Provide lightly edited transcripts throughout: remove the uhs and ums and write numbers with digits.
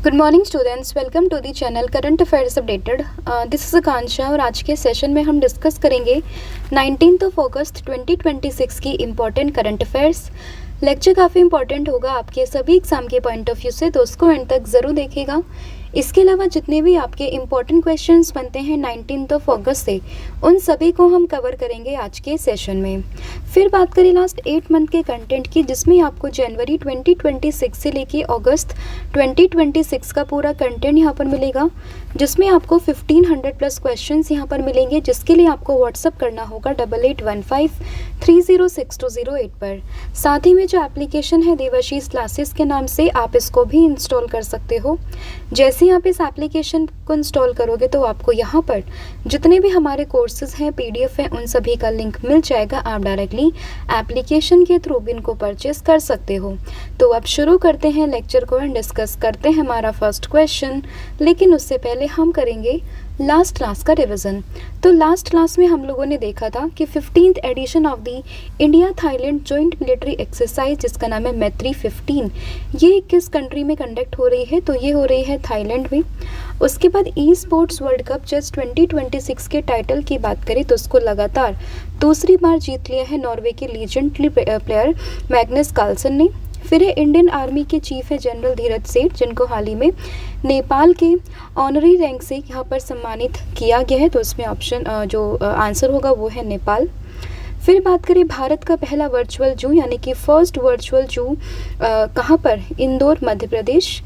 Good morning students, welcome to the channel current affairs updated. This is Akanksha और आज के session में हम डिस्कस करेंगे 19 अगस्त 2026 की इम्पॉर्टेंट करंट अफेयर्स। लेक्चर काफ़ी इंपॉर्टेंट होगा आपके सभी एग्जाम के पॉइंट ऑफ व्यू से, तो उसको एंड तक ज़रूर देखिएगा। इसके अलावा जितने भी आपके इम्पॉर्टेंट क्वेश्चंस बनते हैं 19 अगस्त से, उन सभी को हम कवर करेंगे आज के सेशन में। फिर बात करें लास्ट 8 मंथ के कंटेंट की, जिसमें आपको जनवरी 2026 से लेके अगस्त 2026 का पूरा कंटेंट यहाँ पर मिलेगा, जिसमें आपको 1500 प्लस क्वेश्चंस यहाँ पर मिलेंगे, जिसके लिए आपको व्हाट्सअप करना होगा 8815306208 पर। साथ ही में जो एप्लीकेशन है देवाशीष क्लासेस के नाम से, आप इसको भी इंस्टॉल कर सकते हो। जैसे ही आप इस एप्लीकेशन को इंस्टॉल करोगे तो आपको यहाँ पर जितने भी हमारे कोर्सेज हैं, पीडीएफ हैं, उन सभी का लिंक मिल जाएगा। आप डायरेक्टली एप्लीकेशन के थ्रू भी इनको परचेस कर सकते हो। तो अब शुरू करते हैं लेक्चर को एंड डिस्कस करते हैं हमारा फर्स्ट क्वेश्चन। लेकिन उससे पहले हम करेंगे लास्ट क्लास का रिवीजन। तो लास्ट क्लास में हम लोगों ने देखा था कि 15th edition of the India Thailand joint military exercise, जिसका नाम है मैत्री 15, ये किस कंट्री में कंडक्ट हो रही है? तो ये हो रही है थाईलैंड में। उसके बाद esports world cup chess 2026 के टाइटल की बात करें तो उसको लगातार दूसरी बार जीत लिया है नॉर्वे के लीजेंडरी प्लेयर मैग्नस कार्लसन ने। फिर है इंडियन आर्मी के चीफ है जनरल धीरज सेठ, जिनको हाल ही में नेपाल के ऑनरी रैंक से यहाँ पर सम्मानित किया गया है। तो उसमें ऑप्शन जो आंसर होगा वो है नेपाल। फिर बात करें भारत का पहला वर्चुअल जू, यानी कि फर्स्ट वर्चुअल जू कहाँ पर? इंदौर, मध्य प्रदेश।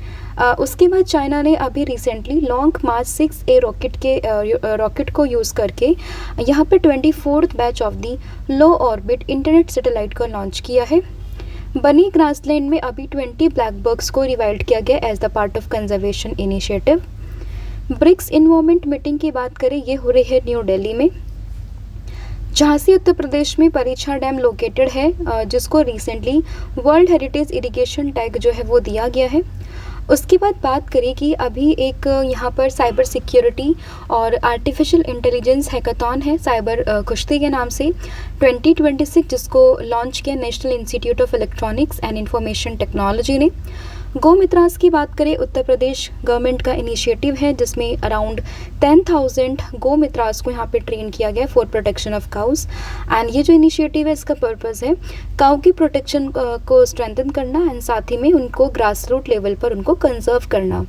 उसके बाद चाइना ने अभी रिसेंटली लॉन्ग मार्च 6A रॉकेट को यूज़ करके यहाँ पर 24th batch of the low orbit internet satellite को लॉन्च किया है। बनी ग्रासलैंड में अभी 20 ब्लैक बग्स को रिवाइल्ड किया गया as the part of conservation initiative. BRICS involvement meeting की बात करें, ये हो रही है न्यू दिल्ली में। झांसी उत्तर प्रदेश में परीक्षा डैम लोकेटेड है, जिसको recently world heritage irrigation tag जो है वो दिया गया है। उसके बाद बात करें कि अभी एक यहाँ पर साइबर सिक्योरिटी और आर्टिफिशियल इंटेलिजेंस हैकाथॉन है, साइबर कुश्ती के नाम से 2026, जिसको लॉन्च किया national institute of electronics and information technology ने। गो मित्रास की बात करें, उत्तर प्रदेश गवर्नमेंट का इनिशिएटिव है, जिसमें अराउंड 10,000 गो मित्रास को यहाँ पे ट्रेन किया गया for protection of cows. And ये जो इनिशिएटिव है, इसका पर्पस है काउ की प्रोटेक्शन को स्ट्रेंथन करना एंड साथ ही में उनको ग्रास रूट लेवल पर उनको कंजर्व करना।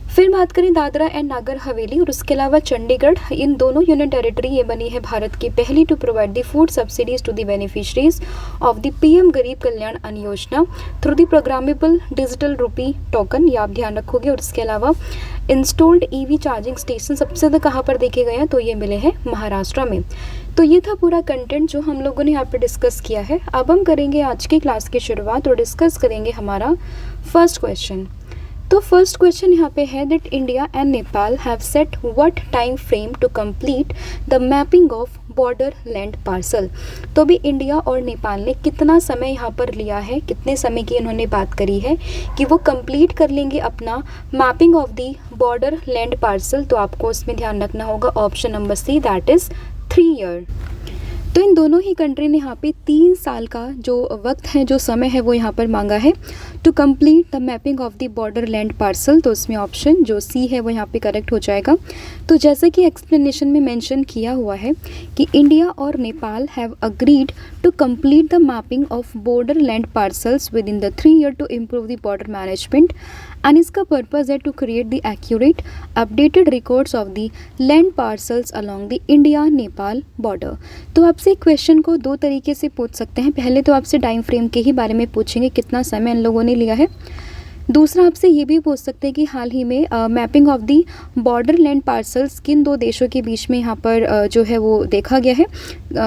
फिर बात करें दादरा एंड नागर हवेली और उसके अलावा चंडीगढ़, इन दोनों यूनियन टेरिटरी, ये बनी है भारत की पहली to provide the food subsidies to the beneficiaries of the PM Garib Kalyan Anna Yojana through the programmable digital rupee token, ये आप ध्यान रखोगे। और इसके अलावा इंस्टॉल्ड ईवी चार्जिंग स्टेशन सबसे ज़्यादा कहाँ पर देखे गए हैं? तो ये मिले हैं महाराष्ट्र में। तो ये था पूरा कंटेंट जो हम लोगों ने यहाँ पे डिस्कस किया है। अब हम करेंगे आज की क्लास की शुरुआत और डिस्कस करेंगे हमारा फर्स्ट क्वेश्चन। तो फर्स्ट क्वेश्चन यहाँ पे है that India and Nepal have set what time frame to complete the mapping of border land parcel. तो भी इंडिया और नेपाल ने कितना समय यहाँ पर लिया है, कितने समय की इन्होंने बात करी है कि वो कंप्लीट कर लेंगे अपना mapping of the border land parcel? तो आपको उसमें ध्यान रखना होगा option number C, that is 3 year. तो इन दोनों ही कंट्री ने यहाँ पे 3 साल का जो वक्त है, जो समय है, वो यहाँ पर मांगा है to complete the mapping of the border land parcel. तो उसमें ऑप्शन जो सी है वो यहाँ पे करेक्ट हो जाएगा। तो जैसे कि एक्सप्लेनेशन में मेंशन किया हुआ है कि इंडिया और Nepal have agreed to complete the mapping of border land parcels within the 3 year to improve the border management and इसका पर्पज़ है to create the accurate updated records of the land parcels along the India Nepal border. तो आपसे question को 2 तरीके से पूछ सकते हैं। पहले तो आपसे टाइम फ्रेम के ही बारे में पूछेंगे, कितना समय इन लोगों ने लिया है। दूसरा आपसे ये भी पूछ सकते हैं कि हाल ही में mapping of the border land parcels किन 2 देशों के बीच में यहाँ पर जो है वो देखा गया है,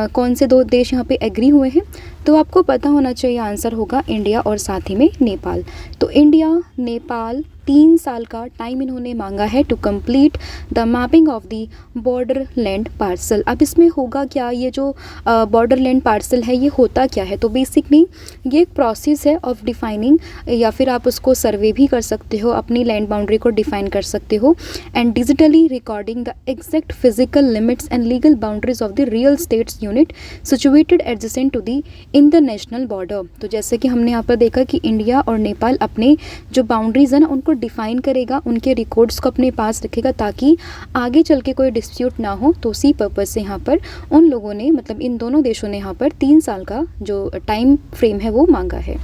कौन से 2 देश यहाँ पे एग्री हुए हैं? तो आपको पता होना चाहिए आंसर होगा इंडिया और साथ ही में नेपाल। तो इंडिया नेपाल 3 साल का टाइम इन्होंने मांगा है to complete the mapping of the border land parcel. अब इसमें होगा क्या, ये जो बॉर्डर लैंड पार्सल है ये होता क्या है? तो बेसिकली ये एक प्रोसेस है ऑफ डिफाइनिंग, या फिर आप उसको सर्वे भी कर सकते हो, अपनी लैंड बाउंड्री को डिफाइन कर सकते हो, and digitally recording the exact physical limits and legal boundaries of the real estates unit situated adjacent to the international border. तो जैसे कि हमने यहाँ पर देखा कि इंडिया और नेपाल अपने जो बाउंड्रीज है ना उनको को डिफ़ाइन करेगा, उनके रिकॉर्ड्स को अपने पास रखेगा ताकि आगे चल के कोई डिस्प्यूट ना हो। तो उसी पर्पज़ से यहाँ पर उन लोगों ने, मतलब इन दोनों देशों ने यहाँ पर 3 साल का जो टाइम फ्रेम है वो मांगा है।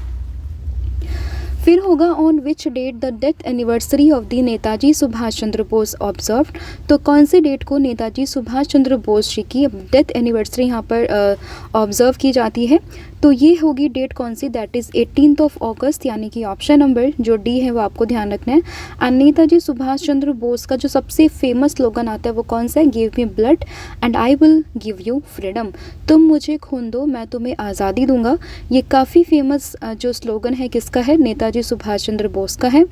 फिर होगा on which date the death anniversary of the Netaji Subhash Chandra Bose observed. तो कौन से डेट को नेताजी सुभाष चंद्र बोस जी की डेथ एनिवर्सरी यहाँ पर ऑब्जर्व की जाती है। तो ये होगी डेट कौन सी, दैट इज़ 18 अगस्त, यानी कि ऑप्शन नंबर जो डी है वो आपको ध्यान रखना है। और नेताजी सुभाष चंद्र बोस का जो सबसे फेमस स्लोगन आता है वो कौन सा है, give me blood and I will give you freedom. तुम मुझे खून दो, मैं तुम्हें आज़ादी दूंगा। ये काफ़ी फेमस जो स्लोगन है किसका है, नेताजी सुभाष चंद्र बोस का है।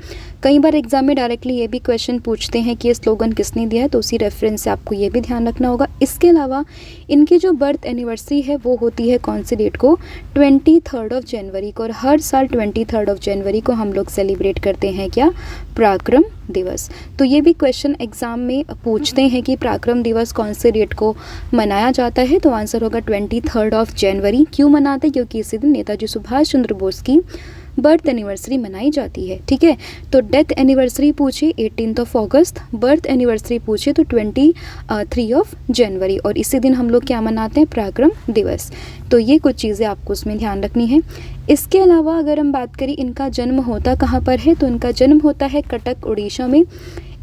कई बार एग्जाम में डायरेक्टली ये भी क्वेश्चन पूछते हैं कि ये स्लोगन किसने दिया है, तो उसी रेफरेंस से आपको ये भी ध्यान रखना होगा। इसके अलावा इनकी जो बर्थ एनिवर्सरी है वो होती है कौन सी डेट को, 23 जनवरी को। और हर साल 23 जनवरी को हम लोग सेलिब्रेट करते हैं क्या, पराक्रम दिवस। तो ये भी क्वेश्चन एग्जाम में पूछते हैं कि पराक्रम दिवस कौन से डेट को मनाया जाता है। तो आंसर होगा 23 जनवरी। क्यों मनाते हैं, क्योंकि इसी दिन नेताजी सुभाष चंद्र बोस की बर्थ एनिवर्सरी मनाई जाती है। ठीक है, तो डेथ एनिवर्सरी पूछे 18 अगस्त, बर्थ एनिवर्सरी पूछे तो 23 जनवरी, और इसी दिन हम लोग क्या मनाते हैं, पराक्रम दिवस। तो ये कुछ चीज़ें आपको उसमें ध्यान रखनी है। इसके अलावा अगर हम बात करें इनका जन्म होता कहाँ पर है, तो इनका जन्म होता है कटक उड़ीसा में।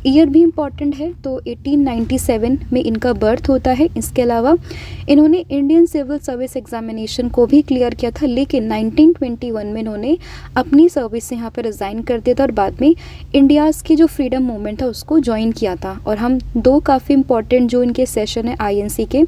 ईयर भी इम्पॉर्टेंट है, तो 1897 में इनका बर्थ होता है। इसके अलावा इन्होंने इंडियन सिविल सर्विस एग्जामिनेशन को भी क्लियर किया था, लेकिन 1921 में इन्होंने अपनी सर्विस से यहाँ पर रिज़ाइन कर दिया था और बाद में इंडियाज़ की जो फ्रीडम मूवमेंट था उसको ज्वाइन किया था। और हम दो काफ़ी इम्पॉर्टेंट जो इनके सेशन है INC के,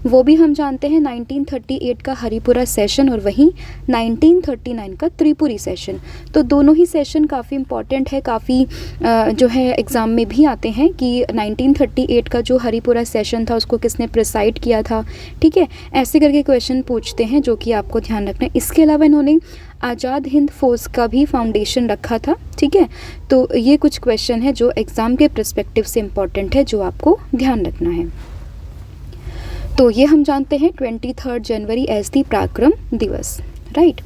वो भी हम जानते हैं, 1938 का हरिपुरा सेशन और वहीं 1939 का त्रिपुरी सेशन। तो दोनों ही सेशन काफ़ी इम्पॉर्टेंट है, काफ़ी जो है एग्ज़ाम में भी आते हैं कि 1938 का जो हरिपुरा सेशन था उसको किसने प्रिसाइड किया था। ठीक है, ऐसे करके क्वेश्चन पूछते हैं जो कि आपको ध्यान रखना है। इसके अलावा इन्होंने आज़ाद हिंद फौज का भी फाउंडेशन रखा था। ठीक है, तो ये कुछ क्वेश्चन है जो एग्ज़ाम के पर्सपेक्टिव से इम्पॉर्टेंट है, जो आपको ध्यान रखना है। तो ये हम जानते हैं 23 जनवरी एज दी पराक्रम दिवस, राइट।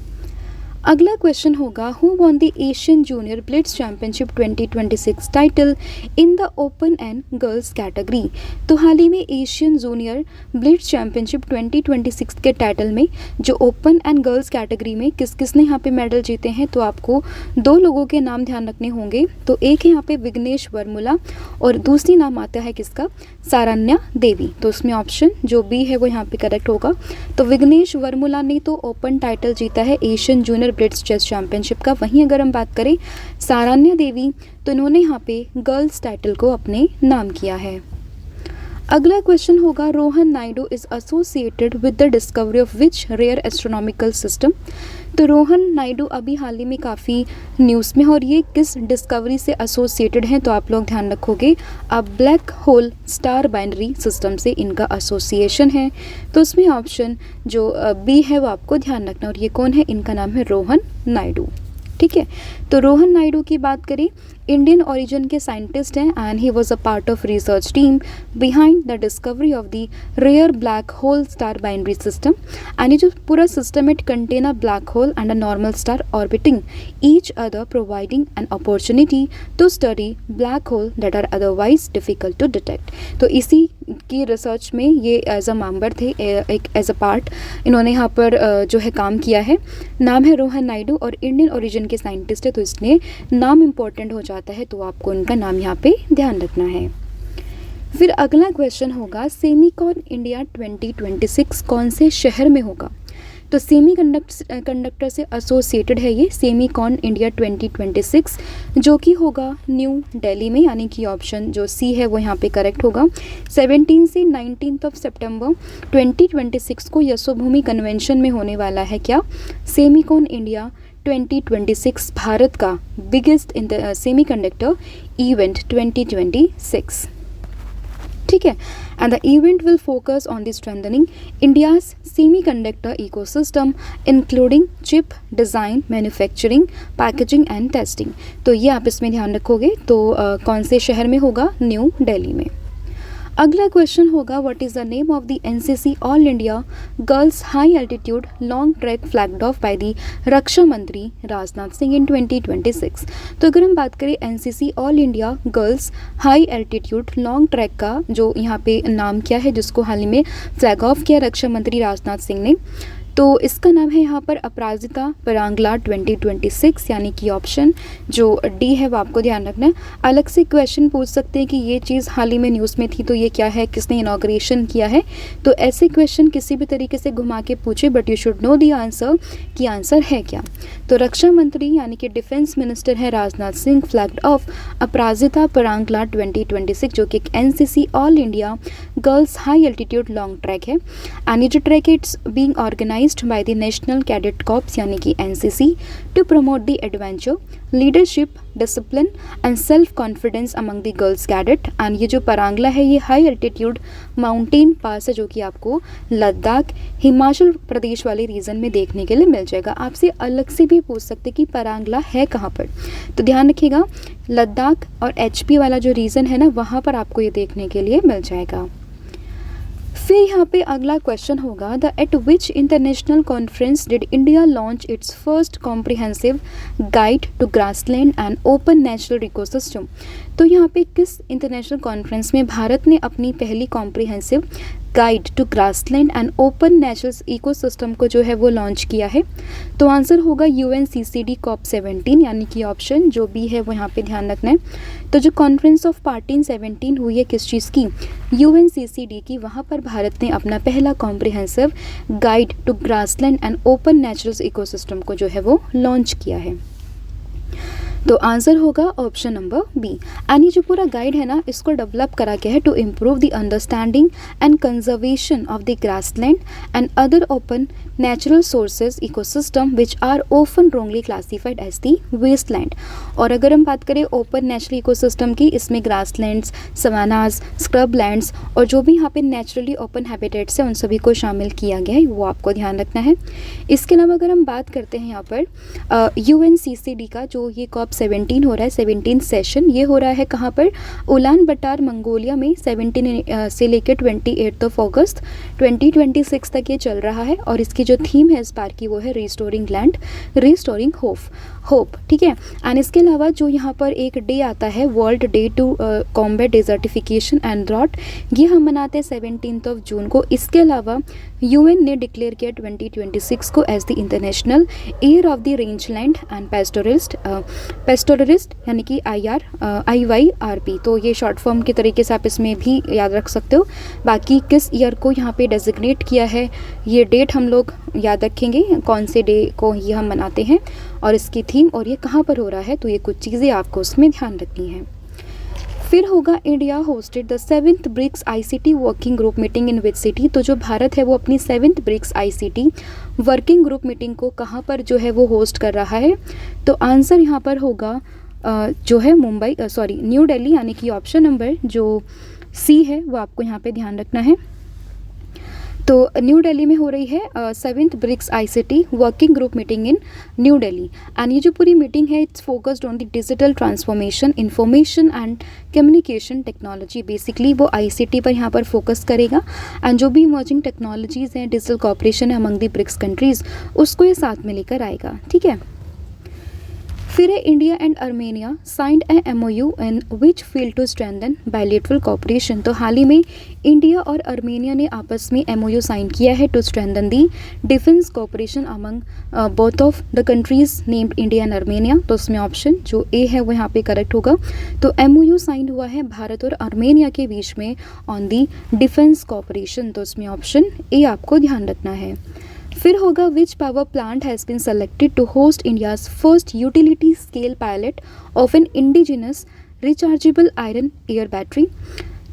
अगला क्वेश्चन होगा, who won the Asian junior Blitz championship 2026 title in the open and girls category. तो हाल ही में एशियन जूनियर ब्लिट्स चैंपियनशिप 2026 के टाइटल में जो ओपन एंड गर्ल्स कैटेगरी में किस किसने यहाँ पे मेडल जीते हैं, तो आपको दो लोगों के नाम ध्यान रखने होंगे। तो एक है यहाँ पे विघ्नेश वर्मुला और दूसरी नाम आता है किसका, सारण्या देवी। तो उसमें ऑप्शन जो बी है वो यहाँ पे करेक्ट होगा। तो विघ्नेश वर्मुला ने तो ओपन टाइटल जीता है Asian junior blitz chess championship का। वहीं अगर हम बात करें सारण्या देवी, तो इन्होंने यहाँ पे गर्ल्स टाइटल को अपने नाम किया है। अगला क्वेश्चन होगा, Rohan Naidu is associated with the discovery of which rare astronomical system. तो रोहन नायडू अभी हाल ही में काफ़ी न्यूज़ में है और ये किस डिस्कवरी से एसोसिएटेड हैं, तो आप लोग ध्यान रखोगे, अब black hole star binary system से इनका एसोसिएशन है। तो उसमें ऑप्शन जो बी है वो आपको ध्यान रखना, और ये कौन है, इनका नाम है रोहन नायडू। ठीक है, तो रोहन नायडू की बात करें, इंडियन ओरिजिन के साइंटिस्ट हैं and he was a part of research team behind the discovery of the rare black hole star binary system. And ये जो पूरा system it contain a black hole and a normal star orbiting each other, providing an opportunity to study black hole that are otherwise difficult to detect. तो इसी की research में ये as a member थे, एक एज अ पार्ट इन्होंने यहाँ पर जो है काम किया है। नाम है रोहन नायडू और इंडियन ओरिजिन के साइंटिस्ट है, तो इसलिए नाम इम्पोर्टेंट हो जाता है, तो आपको उनका नाम यहाँ पे ध्यान रखना है। फिर अगला क्वेश्चन होगा, सेमीकॉन इंडिया 2026 कौन से शहर में होगा। तो सेमी कंडक्टर से एसोसिएटेड है ये सेमीकॉन इंडिया 2026, जो कि होगा न्यू दिल्ली में, यानी कि ऑप्शन जो सी है वो यहाँ पे करेक्ट होगा। 17 से 19 सितंबर 2026 को यशोभूमि कन्वेंशन में होने वाला है क्या, सेमीकॉन इंडिया 2026, भारत का बिगेस्ट सेमीकंडक्टर इवेंट 2026। ठीक है, and the event will focus on the strengthening India's semiconductor ecosystem including chip design, manufacturing, packaging and testing। तो ये आप इसमें ध्यान रखोगे। तो कौन से शहर में होगा, न्यू दिल्ली में। अगला क्वेश्चन होगा, what is the name of the NCC all India girls high altitude long trek flagged off by the रक्षा मंत्री राजनाथ सिंह इन 2026। तो अगर हम बात करें NCC all India girls high altitude long track का जो यहाँ पे नाम क्या है, जिसको हाल ही में फ्लैग ऑफ किया रक्षा मंत्री राजनाथ सिंह ने, तो इसका नाम है यहाँ पर अपराजिता परांगला 2026, यानी कि ऑप्शन जो डी है वो आपको ध्यान रखना है। अलग से क्वेश्चन पूछ सकते हैं कि ये चीज़ हाल ही में न्यूज़ में थी तो ये क्या है, किसने इनॉग्रेशन किया है, तो ऐसे क्वेश्चन किसी भी तरीके से घुमा के पूछे, but you should know the answer कि आंसर है क्या। तो रक्षा मंत्री यानी कि डिफेंस मिनिस्टर है राजनाथ सिंह फ्लैग्ड ऑफ अपराजिता परांगला 2026, जो कि एक NCC all India girls high altitude long track है। एंड ये जो ट्रैक है it's being organised by the National Cadet Corps यानी कि NCC to promote the adventure, leadership, discipline and self confidence among the girls cadet। and ये जो परांगला है ये हाई एल्टीट्यूड माउंटेन पास है जो कि आपको लद्दाख हिमाचल प्रदेश वाले रीजन में देखने के लिए मिल जाएगा। आपसे अलग से भी पूछ सकते कि परांगला है कहाँ पर, तो ध्यान रखिएगा लद्दाख और HP वाला जो रीजन है ना वहाँ पर आपको ये देखने के लिए मिल जाएगा। फिर यहाँ पे अगला क्वेश्चन होगा, the at which international conference did India launch its first comprehensive guide to grassland and open natural ecosystem. तो यहाँ पे किस इंटरनेशनल कॉन्फ्रेंस में भारत ने अपनी पहली comprehensive guide to grassland and open natural ecosystem को जो है वो लॉन्च किया है, तो आंसर होगा UNCCD COP17, यानी कि ऑप्शन जो बी है वो यहाँ पे ध्यान रखना है। तो जो कॉन्फ्रेंस ऑफ पार्टी इन 17 हुई है किस चीज़ की, UNCCD की, वहाँ पर भारत ने अपना पहला comprehensive guide to grassland and open natural ecosystem को जो है वो लॉन्च किया है। तो आंसर होगा ऑप्शन नंबर बी। एंड ये जो पूरा गाइड है ना इसको डेवलप करा गया है to improve the understanding and conservation of the grassland and other open natural sources ecosystem which are often wrongly classified as the wasteland. और अगर हम बात करें ओपन नेचुरल इकोसिस्टम की, इसमें ग्रासलैंड्स, सवानाज, स्क्रब लैंड्स और जो भी यहाँ पे नेचुरली ओपन हैबिटेट्स हैं उन सभी को शामिल किया गया है, वो आपको ध्यान रखना है। इसके अलावा अगर हम बात करते हैं यहाँ पर UNCCD का जो ये COP17 हो रहा है, 17 सेशन, ये हो रहा है कहाँ पर, उलान बटार मंगोलिया में 17 से लेकर 28 अगस्त 2026 तक ये चल रहा है। और इसकी जो थीम है इस बार की वो है रिस्टोरिंग लैंड, रिस्टोरिंग होप, ठीक है। एंड इसके अलावा जो यहाँ पर एक डे आता है world day to combat desertification and drought, ये हम मनाते हैं 17 जून को। इसके अलावा UN ने डिक्लेयर किया 2026 को as the international year of the rangeland and pastoralist यानी कि IYRP। तो ये शॉर्ट फॉर्म के तरीके से आप इसमें भी याद रख सकते हो। बाकी किस ईयर को यहाँ पे डेजिग्नेट किया है ये डेट हम लोग याद रखेंगे, कौन से डे को ये हम मनाते हैं और इसकी थीम और ये कहाँ पर हो रहा है, तो ये कुछ चीज़ें आपको उसमें ध्यान रखनी है। फिर होगा, India hosted the 7th BRICS ICT working group meeting in which city. तो जो भारत है वो अपनी 7th BRICS ICT working group meeting को कहाँ पर जो है वो होस्ट कर रहा है, तो आंसर यहाँ पर होगा जो है न्यू दिल्ली, यानी कि ऑप्शन नंबर जो सी है वो आपको यहाँ पे ध्यान रखना है। तो न्यू दिल्ली में हो रही है 7th BRICS ICT working group meeting in New Delhi. And ये जो पूरी मीटिंग है it's focused on the digital transformation, information and communication technology. Basically वो ICT पर यहाँ पर फोकस करेगा एंड जो भी इमर्जिंग टेक्नोलॉजीज़ हैं, डिजिटल कॉपरेशन है अमंग द ब्रिक्स कंट्रीज़, उसको ये साथ में लेकर आएगा, ठीक है। फिर है, India and Armenia signed a MOU in which field to strengthen bilateral cooperation. तो हाल ही में इंडिया और अर्मेनिया ने आपस में MOU साइन किया है to strengthen the defence cooperation among both of the countries named India and Armenia. तो उसमें ऑप्शन जो ए है वो यहाँ पे करेक्ट होगा। तो MOU साइन हुआ है भारत और अर्मेनिया के बीच में ऑन दी डिफेंस कॉपरेशन, तो उसमें ऑप्शन ए आपको ध्यान रखना है। फिर होगा, which power plant has been selected to host India's first utility scale pilot of an indigenous rechargeable iron air battery.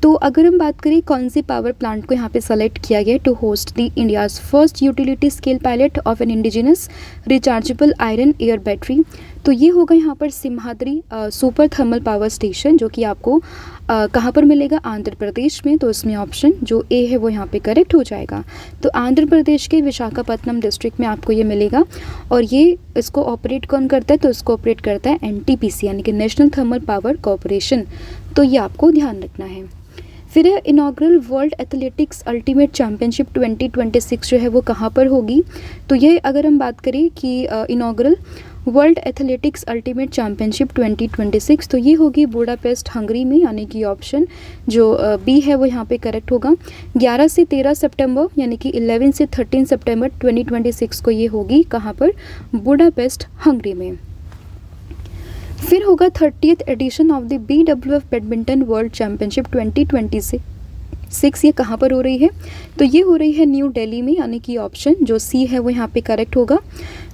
तो अगर हम बात करें कौन सी पावर प्लांट को यहाँ पे सेलेक्ट किया गया to host the India's first utility scale pilot of an indigenous rechargeable iron air battery, तो ये होगा यहाँ पर Simhadri super thermal power station, जो कि आपको कहाँ पर मिलेगा, आंध्र प्रदेश में। तो इसमें ऑप्शन जो ए है वो यहाँ पे करेक्ट हो जाएगा। तो आंध्र प्रदेश के विशाखापट्टनम डिस्ट्रिक्ट में आपको ये मिलेगा। और ये इसको ऑपरेट कौन करता है, तो इसको ऑपरेट करता है NTPC यानी कि नेशनल थर्मल पावर कॉरपोरेशन। तो ये आपको ध्यान रखना है। फिर है inaugural world athletics ultimate championship 2026 जो है वो कहाँ पर होगी। तो ये अगर हम बात करें कि inaugural world athletics ultimate championship 2026 तो ये होगी बुडापेस्ट हंगरी में, यानी कि ऑप्शन जो बी है वो यहाँ पे करेक्ट होगा। 11 से 13 सितंबर यानी कि 11 से 13 सितंबर 2026 को ये होगी कहाँ पर, बुडापेस्ट हंगरी में। फिर होगा 30th edition of the BWF badminton world championship 2026, ये कहाँ पर हो रही है, तो ये हो रही है न्यू दिल्ली में, यानी कि ऑप्शन जो सी है वो यहाँ पे करेक्ट होगा।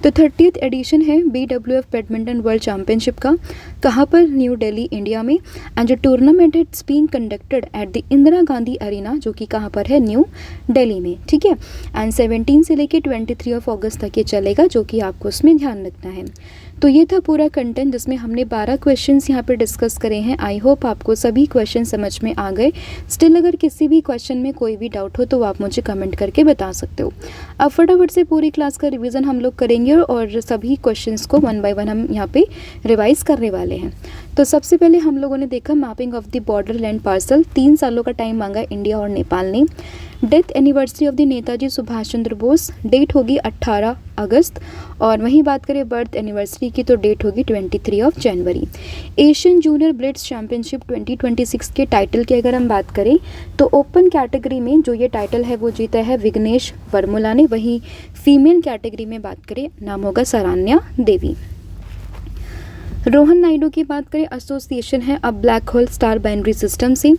तो 30th एडिशन है BWF बैडमिंटन वर्ल्ड चैम्पियनशिप का, कहाँ पर, न्यू दिल्ली इंडिया में। एंड जो tournament it's being conducted at the Indira Gandhi arena, जो कि कहाँ पर है, न्यू दिल्ली में, ठीक है। एंड 17 से लेके 23 अगस्त तक ये चलेगा, जो कि आपको उसमें ध्यान रखना है। तो ये था पूरा कंटेंट जिसमें हमने 12 क्वेश्चंस यहाँ पे डिस्कस करे हैं। आई होप आपको सभी क्वेश्चन समझ में आ गए। स्टिल अगर किसी भी क्वेश्चन में कोई भी डाउट हो तो आप मुझे कमेंट करके बता सकते हो। अब फटाफट से पूरी क्लास का रिवीजन हम लोग करेंगे और सभी क्वेश्चंस को वन बाय वन हम यहाँ पे रिवाइज करने वाले हैं। तो सबसे पहले हम लोगों ने देखा mapping of the border land parcel, 3 सालों का टाइम मांगा इंडिया और नेपाल ने। Death anniversary of the Netaji Subhash Chandra Bose, date होगी 18 अगस्त, और वहीं बात करें बर्थ एनिवर्सरी की तो डेट होगी 23 जनवरी। एशियन जूनियर ब्लिट्स चैम्पियनशिप 2026 के टाइटल की अगर हम बात करें तो ओपन कैटेगरी में जो ये टाइटल है वो जीता है विघ्नेश वर्मुला ने। वहीं फीमेल कैटेगरी में बात करें नाम होगा सरान्या देवी। रोहन नायडू की बात करें एसोसिएशन है अब black hole star binary system से।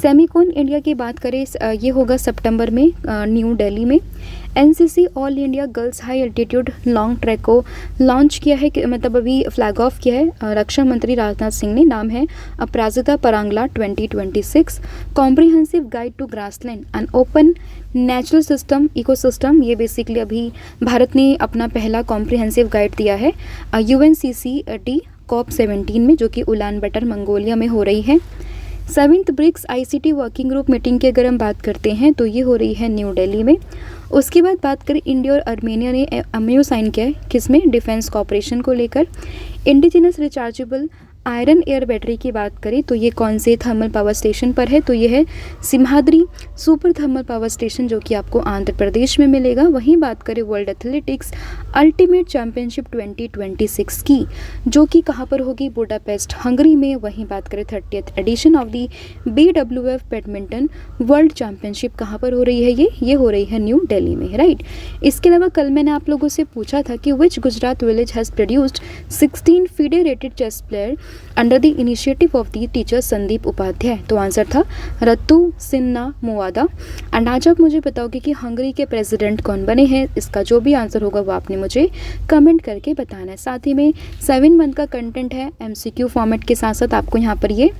सेमिकॉन इंडिया की बात करें ये होगा सितंबर में न्यू दिल्ली में। NCC all India girls high altitude long track को लॉन्च किया है, मतलब अभी फ्लैग ऑफ किया है रक्षा मंत्री राजनाथ सिंह ने। नाम है Aparajita परांगला 2026 comprehensive guide to grassland and open natural system ecosystem. ये बेसिकली अभी भारत ने अपना पहला कॉम्प्रिहेंसिव गाइड दिया है UNCCT COP17 में, जो कि उलान बटर मंगोलिया में हो रही है। 7th BRICS ICT working group meeting की अगर हम बात करते हैं तो ये हो रही है न्यू दिल्ली में। उसके बाद बात करें इंडिया और आर्मेनिया ने MOU साइन किया है, किसमें, डिफेंस कॉपरेशन को लेकर। Indigenous rechargeable iron air battery की बात करें तो ये कौन से थर्मल पावर स्टेशन पर है, तो ये है Simhadri super thermal power station, जो कि आपको आंध्र प्रदेश में मिलेगा। वहीं बात करें वर्ल्ड एथलेटिक्स अल्टीमेट चैम्पियनशिप 2026 की, जो कि कहाँ पर होगी, बुडापेस्ट हंगरी में। वहीं बात करें 30th edition of the BWF badminton world championship कहाँ पर हो रही है, ये हो रही है न्यू दिल्ली में, राइट। इसके अलावा कल मैंने आप लोगों से पूछा था कि which Gujarat village has produced 16 federated chess player under the initiative of the teacher Sandeep Upadhyay, तो आंसर था रत्तू सिन्हा मुवादा। एंड आज आप मुझे बताओगे कि हंगरी के प्रेसिडेंट कौन बने हैं। इसका जो भी आंसर होगा वो आपने मुझे कमेंट करके बताना है। साथ ही में 7 मंथ का कंटेंट है MCQ फॉर्मेट के साथ साथ आपको यहाँ पर ये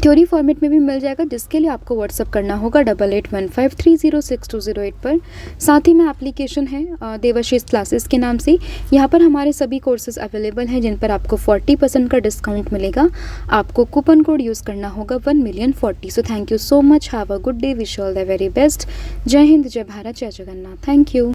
थ्योरी फॉर्मेट में भी मिल जाएगा, जिसके लिए आपको व्हाट्सअप करना होगा 8815306208 पर। साथ ही में एप्लीकेशन है देवाशीष क्लासेस के नाम से। यहाँ पर हमारे सभी कोर्सेज अवेलेबल हैं जिन पर आपको 40% का डिस्काउंट मिलेगा। आपको कूपन कोड यूज़ करना होगा 1,040,000। So thank you so much, have a good day, wish all the very best. जय हिंद, जय भारत, जय जगन्नाथ, थैंक यू।